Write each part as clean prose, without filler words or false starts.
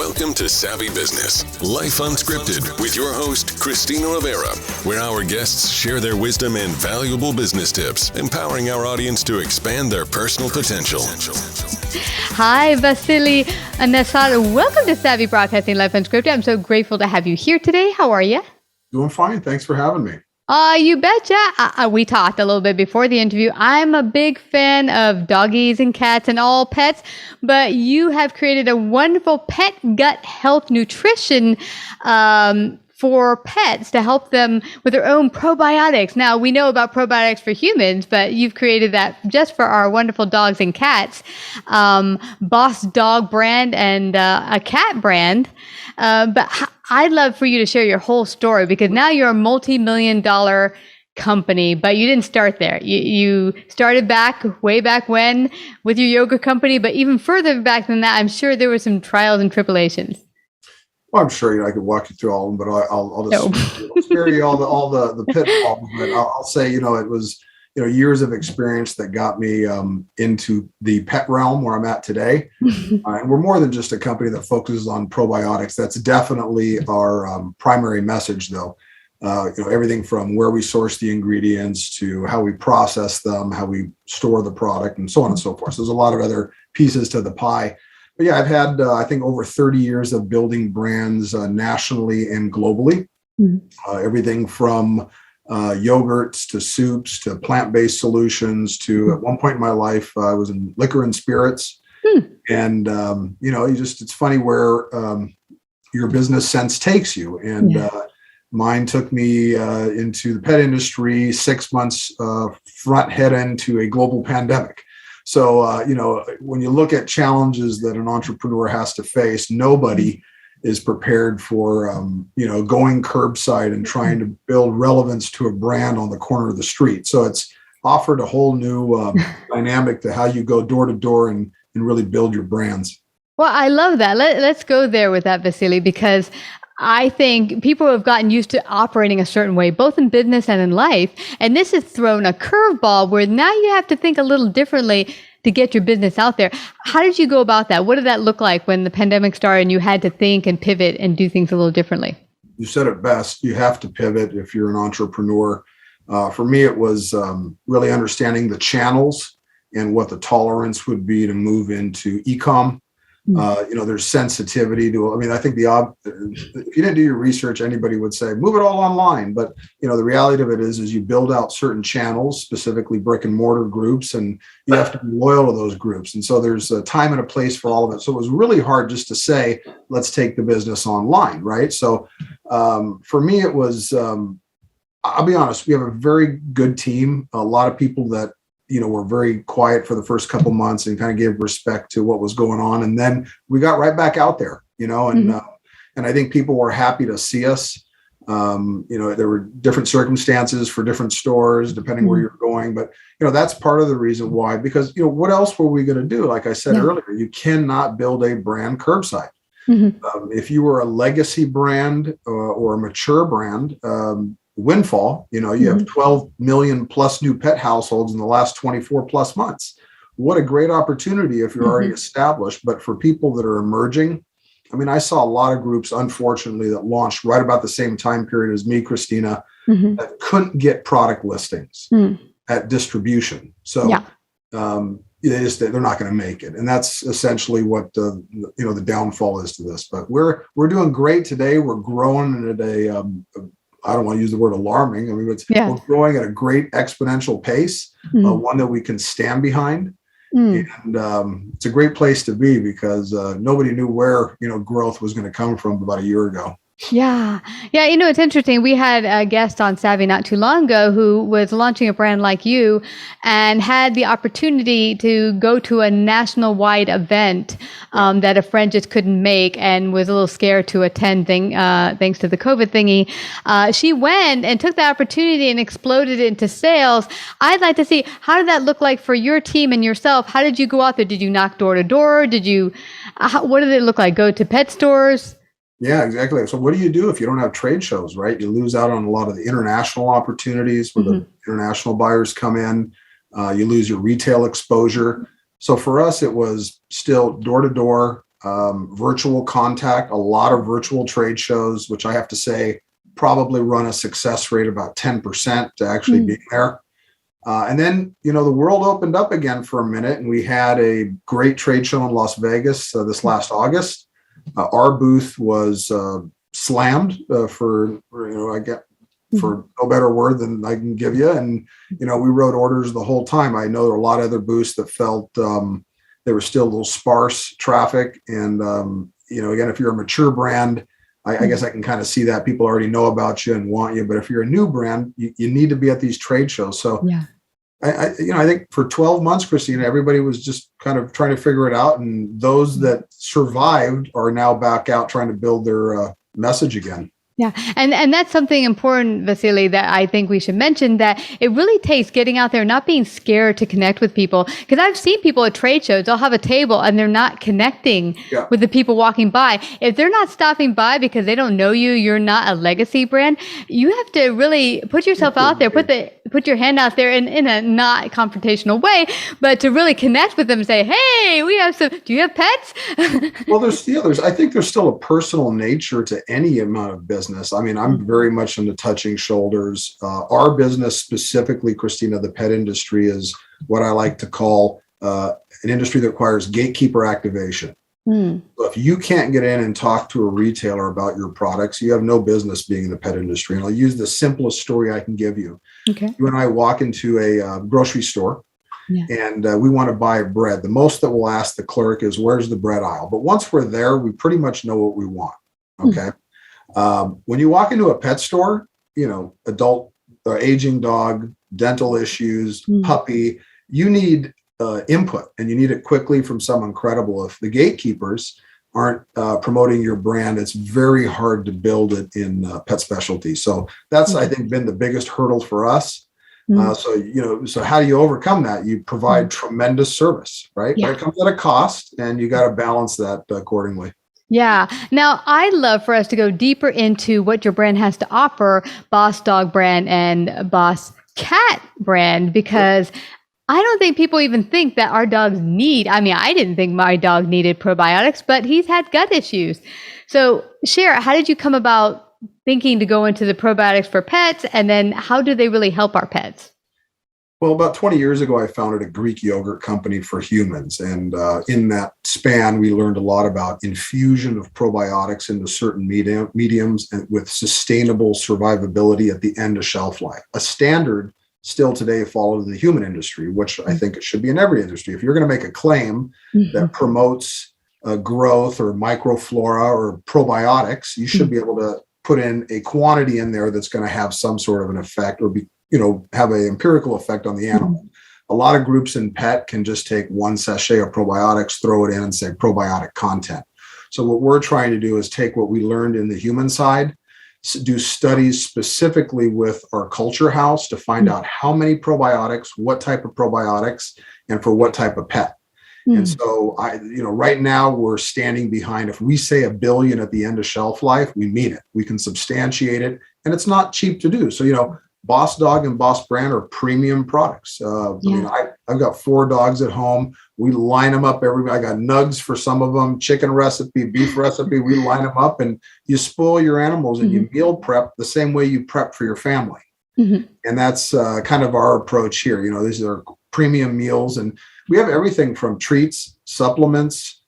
Welcome to Savvy Business, Life Unscripted, with your host, Christina Rivera, where our guests share their wisdom and valuable business tips, empowering our audience to expand their personal potential. Hi, Vasili and Nassar. Welcome to Savvy Broadcasting, Life Unscripted. I'm so grateful to have you here today. How are you? Doing fine. Thanks for having me. You betcha. We talked a little bit before the interview. I'm a big fan of doggies and cats and all pets, but you have created a wonderful pet gut health nutrition for pets to help them with their own probiotics. Now, we know about probiotics for humans, but you've created that just for our wonderful dogs and cats. Boss Dog brand and a cat brand. But I'd love for you to share your whole story, because now you're a multi-million-dollar company, but you didn't start there. You started way back when with your yoga company, but even further back than that, I'm sure there were some trials and tribulations. Well, I'm sure I could walk you through all of them, but I'll just spare you all the pitfalls. But I'll say, it was years of experience that got me into the pet realm where I'm at today. And we're more than just a company that focuses on probiotics. That's definitely our primary message, though. Everything from where we source the ingredients to how we process them, how we store the product, and so on and so forth. So there's a lot of other pieces to the pie. But yeah, I've had, I think, over 30 years of building brands nationally and globally. Everything from yogurts to soups to plant-based solutions to, at one point in my life, I was in liquor and spirits. And, it's funny where your business sense takes you. And mine took me into the pet industry 6 months front head into a global pandemic. So, when you look at challenges that an entrepreneur has to face, nobody is prepared for, going curbside and trying to build relevance to a brand on the corner of the street. So it's offered a whole new dynamic to how you go door to door and really build your brands. Well, I love that. Let's go there with that, Vasili, because I think people have gotten used to operating a certain way, both in business and in life. And this has thrown a curveball where now you have to think a little differently to get your business out there. How did you go about that? What did that look like when the pandemic started and you had to think and pivot and do things a little differently? You said it best. You have to pivot if you're an entrepreneur. For me, it was really understanding the channels and what the tolerance would be to move into e-com. There's sensitivity to, I think if you didn't do your research, anybody would say, move it all online. But, the reality of it is you build out certain channels, specifically brick and mortar groups, and you have to be loyal to those groups. And so there's a time and a place for all of it. So it was really hard just to say, let's take the business online. Right. So for me, it was, I'll be honest, we have a very good team, a lot of people that, were very quiet for the first couple months and kind of gave respect to what was going on. And then we got right back out there, and I think people were happy to see us. There were different circumstances for different stores, depending where you're going. But, that's part of the reason why, because, what else were we going to do? Like I said earlier, you cannot build a brand curbside. If you were a legacy brand or a mature brand, windfall, you have 12 million plus new pet households in the last 24 plus months. What a great opportunity if you're already established. But for people that are emerging, I saw a lot of groups, unfortunately, that launched right about the same time period as me, Christina, that couldn't get product listings at distribution. So they're not going to make it. And that's essentially what the downfall is to this. But we're doing great today. We're growing at a I don't want to use the word alarming. We're growing at a great exponential pace, one that we can stand behind. And it's a great place to be because nobody knew where, growth was going to come from about a year ago. Yeah. It's interesting. We had a guest on Savvy not too long ago who was launching a brand like you and had the opportunity to go to a national-wide event that a friend just couldn't make and was a little scared to attend thanks to the COVID thingy. She went and took the opportunity and exploded into sales. I'd like to see, how did that look like for your team and yourself? How did you go out there? Did you knock door to door? What did it look like? Go to pet stores? Yeah, exactly. So what do you do if you don't have trade shows, right? You lose out on a lot of the international opportunities where the international buyers come in. You lose your retail exposure. So for us, it was still door to door, virtual contact, a lot of virtual trade shows, which I have to say probably run a success rate about 10% to actually being there. And then, the world opened up again for a minute, and we had a great trade show in Las Vegas this last August. Our booth was slammed for no better word than I can give you. And, we wrote orders the whole time. I know there were a lot of other booths that felt they were still a little sparse traffic. And, again, if you're a mature brand, I guess I can kind of see that people already know about you and want you. But if you're a new brand, you need to be at these trade shows. So yeah. I think for 12 months, Christina, everybody was just kind of trying to figure it out. And those that survived are now back out trying to build their message again. Yeah. And that's something important, Vasili, that I think we should mention, that it really takes getting out there, not being scared to connect with people. Because I've seen people at trade shows, they'll have a table and they're not connecting with the people walking by. If they're not stopping by because they don't know you, you're not a legacy brand, you have to really put yourself out there, put your hand out there in a not confrontational way, but to really connect with them and say, hey, do you have pets? Well, I think there's still a personal nature to any amount of business. I mean, I'm very much into touching shoulders. Our business specifically, Christina, the pet industry, is what I like to call an industry that requires gatekeeper activation. So if you can't get in and talk to a retailer about your products, you have no business being in the pet industry. And I'll use the simplest story I can give you. Okay. You and I walk into a grocery store. Yeah. And we want to buy bread. The most that we'll ask the clerk is, where's the bread aisle? But once we're there, we pretty much know what we want. Okay. When you walk into a pet store, adult, aging dog, dental issues, puppy, you need input, and you need it quickly from someone credible. If the gatekeepers aren't promoting your brand, it's very hard to build it in pet specialty. So that's, I think, been the biggest hurdle for us. So how do you overcome that? You provide tremendous service, right? Yeah. But it comes at a cost, and you got to balance that accordingly. Yeah. Now, I'd love for us to go deeper into what your brand has to offer, Boss Dog brand and Boss Cat brand, because I don't think people even think that our dogs I didn't think my dog needed probiotics, but he's had gut issues. So share, how did you come about thinking to go into the probiotics for pets, and then how do they really help our pets? Well, about 20 years ago, I founded a Greek yogurt company for humans. And in that span, we learned a lot about infusion of probiotics into certain mediums and with sustainable survivability at the end of shelf life. A standard still today follows the human industry, which I think it should be in every industry. If you're going to make a claim that promotes growth or microflora or probiotics, you should be able to put in a quantity in there that's going to have some sort of an effect or have an empirical effect on the animal. A lot of groups in pet can just take one sachet of probiotics, throw it in and say probiotic content. So what we're trying to do is take what we learned in the human side, do studies specifically with our culture house to find out how many probiotics, what type of probiotics, and for what type of pet. And so right now we're standing behind, if we say 1 billion at the end of shelf life, we mean it. We can substantiate it, and it's not cheap to do. So, Boss Dog and Boss Brand are premium products. I've got 4 dogs at home. We line them up I got nugs for some of them, chicken recipe, beef recipe. We line them up, and you spoil your animals and you meal prep the same way you prep for your family. And that's kind of our approach here. These are premium meals, and we have everything from treats, supplements,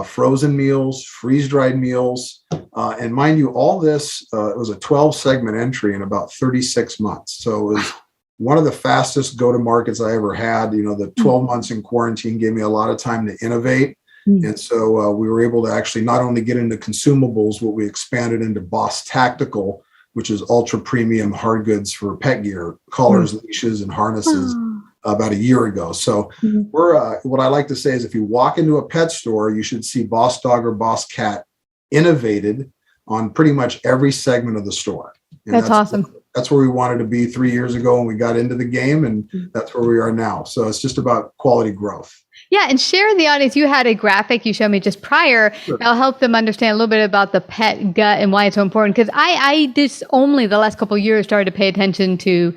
frozen meals, freeze-dried meals. And mind you, all this, it was a 12-segment entry in about 36 months. So it was one of the fastest go-to-markets I ever had. The 12 months in quarantine gave me a lot of time to innovate. And so we were able to actually not only get into consumables, but we expanded into Boss Tactical, which is ultra-premium hard goods for pet gear, collars, leashes, and harnesses. About a year ago. So we're what I like to say is, if you walk into a pet store, you should see Boss Dog or Boss Cat innovated on pretty much every segment of the store. And that's awesome. That's where we wanted to be 3 years ago when we got into the game, and that's where we are now. So it's just about quality growth. Yeah, and share in the audience, you had a graphic you showed me just prior. Sure. That'll help them understand a little bit about the pet gut and why it's so important. Because I just only the last couple of years started to pay attention to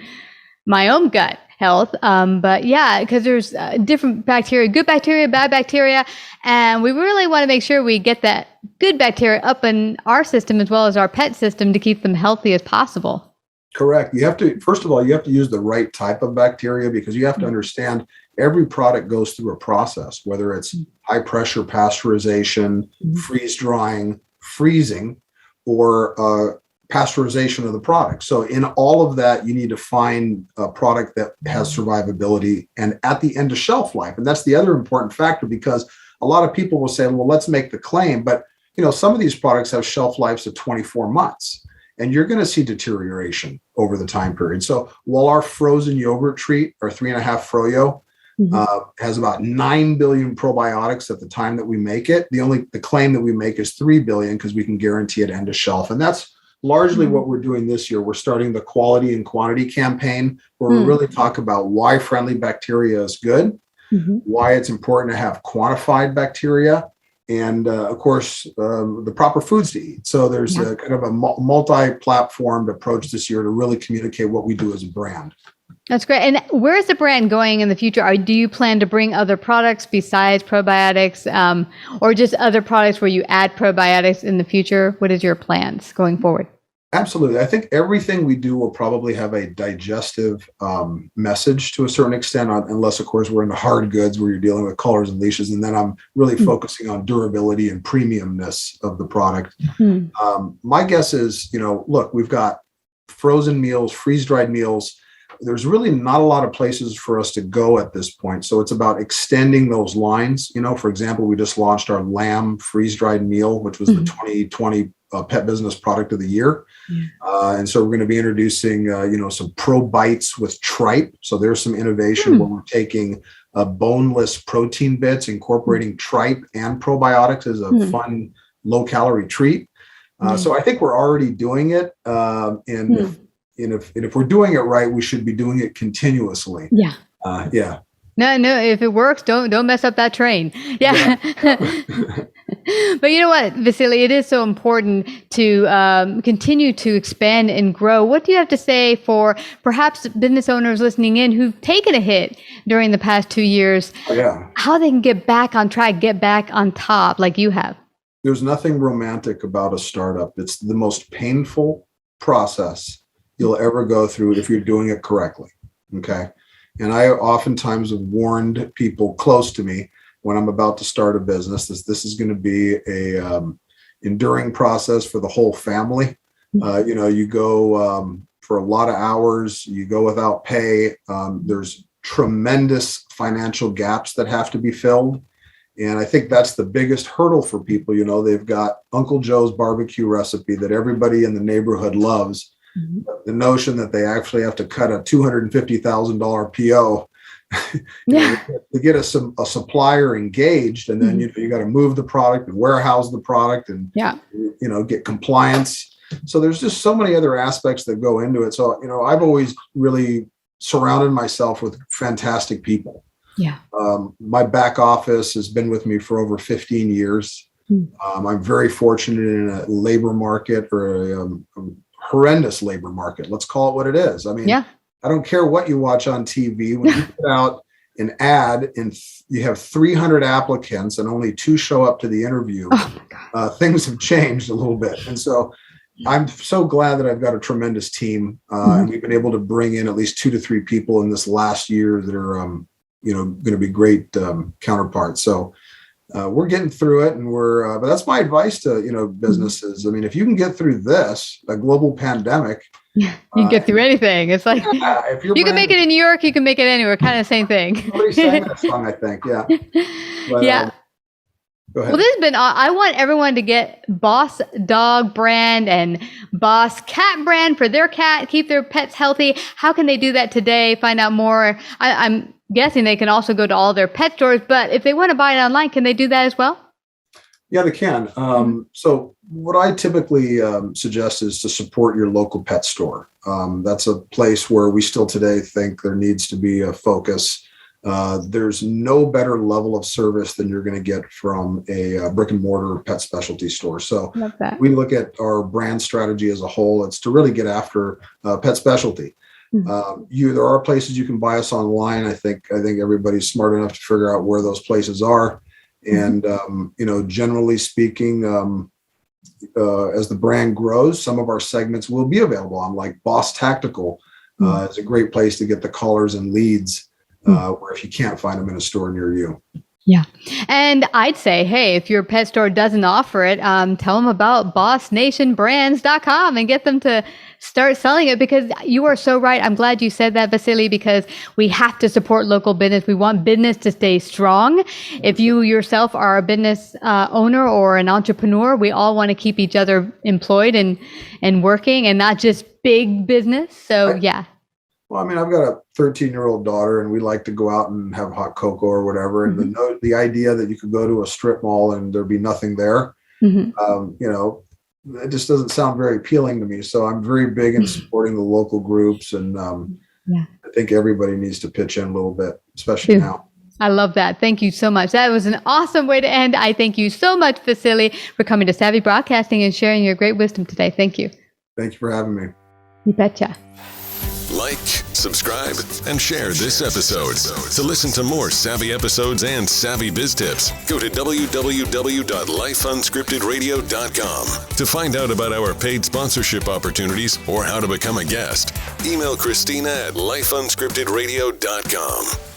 my own gut. health. But yeah, because there's different bacteria, good bacteria, bad bacteria. And we really want to make sure we get that good bacteria up in our system as well as our pet system to keep them healthy as possible. Correct. You have to, first of all, you have to use the right type of bacteria, because you have to understand every product goes through a process, whether it's high pressure pasteurization, freeze drying, freezing, or pasteurization of the product. So in all of that, you need to find a product that has survivability and at the end of shelf life. And that's the other important factor, because a lot of people will say, well, let's make the claim, but some of these products have shelf lives of 24 months. And you're going to see deterioration over the time period. So while our frozen yogurt treat, our 3.5 Froyo, has about 9 billion probiotics at the time that we make it, the claim that we make is 3 billion, because we can guarantee it end of shelf. And that's largely what we're doing this year. We're starting the quality and quantity campaign, where we really talk about why friendly bacteria is good, why it's important to have quantified bacteria, and of course, the proper foods to eat. So there's a kind of a multi-platformed approach this year to really communicate what we do as a brand. That's great. And where is the brand going in the future? Do you plan to bring other products besides probiotics, or just other products where you add probiotics in the future? What is your plans going forward? Absolutely. I think everything we do will probably have a digestive message to a certain extent, unless, of course, we're in the hard goods where you're dealing with collars and leashes. And then I'm really focusing on durability and premiumness of the product. My guess is, look, we've got frozen meals, freeze-dried meals. There's really not a lot of places for us to go at this point. So it's about extending those lines. For example, we just launched our lamb freeze-dried meal, which was the 2020 Pet Business Product of the Year. And so we're going to be introducing, some Pro Bites with tripe. So there's some innovation where we're taking boneless protein bits, incorporating tripe and probiotics as a fun, low-calorie treat. So I think we're already doing it. And if we're doing it right, we should be doing it continuously. Yeah. No, if it works, don't mess up that train. Yeah. But you know what, Vasili, it is so important to continue to expand and grow. What do you have to say for perhaps business owners listening in who've taken a hit during the past 2 years, how they can get back on track, get back on top like you have? There's nothing romantic about a startup. It's the most painful process you'll ever go through if you're doing it correctly. Okay. And I oftentimes have warned people close to me when I'm about to start a business, this is going to be a enduring process for the whole family. You go for a lot of hours, you go without pay. There's tremendous financial gaps that have to be filled. And I think that's the biggest hurdle for people. They've got Uncle Joe's barbecue recipe that everybody in the neighborhood loves. The notion that they actually have to cut a $250,000 PO to get a supplier engaged, and then you got to move the product and warehouse the product and get compliance. So there's just so many other aspects that go into it. So I've always really surrounded myself with fantastic people. My back office has been with me for over 15 years. I'm very fortunate in a labor market, or a horrendous labor market. Let's call it what it is. I mean, I don't care what you watch on TV. When you put out an ad and you have 300 applicants and only 2 show up to the interview, things have changed a little bit. And so I'm so glad that I've got a tremendous team. And we've been able to bring in at least 2 to 3 people in this last year that are, going to be great counterparts. So we're getting through it, and but that's my advice to, businesses. I mean, if you can get through this, a global pandemic, you can get through anything. It's like, if you can make it in New York, you can make it anywhere. Kind of same thing. Somebody sang that song, I think. Yeah. But, go ahead. Well, this has been, I want everyone to get Boss Dog brand and Boss Cat brand for their cat, keep their pets healthy. How can they do that today? Find out more. I'm guessing they can also go to all their pet stores, but if they want to buy it online, can they do that as well? Yeah, they can. So what I typically suggest is to support your local pet store. That's a place where we still today think there needs to be a focus. There's no better level of service than you're going to get from a brick and mortar pet specialty store. So we look at our brand strategy as a whole. It's to really get after pet specialty. There are places you can buy us online. I think everybody's smart enough to figure out where those places are. And, generally speaking, as the brand grows, some of our segments will be available on, like Boss Tactical. It's a great place to get the callers and leads, where if you can't find them in a store near you. Yeah. And I'd say, hey, if your pet store doesn't offer it, tell them about bossnationbrands.com and get them to start selling it, because you are so right. I'm glad you said that, Vasili, because we have to support local business. We want business to stay strong. If you yourself are a business owner or an entrepreneur, we all want to keep each other employed and working, and not just big business. So, yeah. Well, I mean, I've got a 13-year-old daughter, and we like to go out and have hot cocoa or whatever. And the idea that you could go to a strip mall and there'd be nothing there, it just doesn't sound very appealing to me. So I'm very big in supporting the local groups, and I think everybody needs to pitch in a little bit, especially now. I love that. Thank you so much. That was an awesome way to end. I thank you so much, Vasili, for coming to Savvy Broadcasting and sharing your great wisdom today. Thank you. Thank you for having me. You betcha. Like, subscribe, and share this episode. To listen to more savvy episodes and savvy biz tips, go to www.lifeunscriptedradio.com. To find out about our paid sponsorship opportunities or how to become a guest, email Christina at lifeunscriptedradio.com.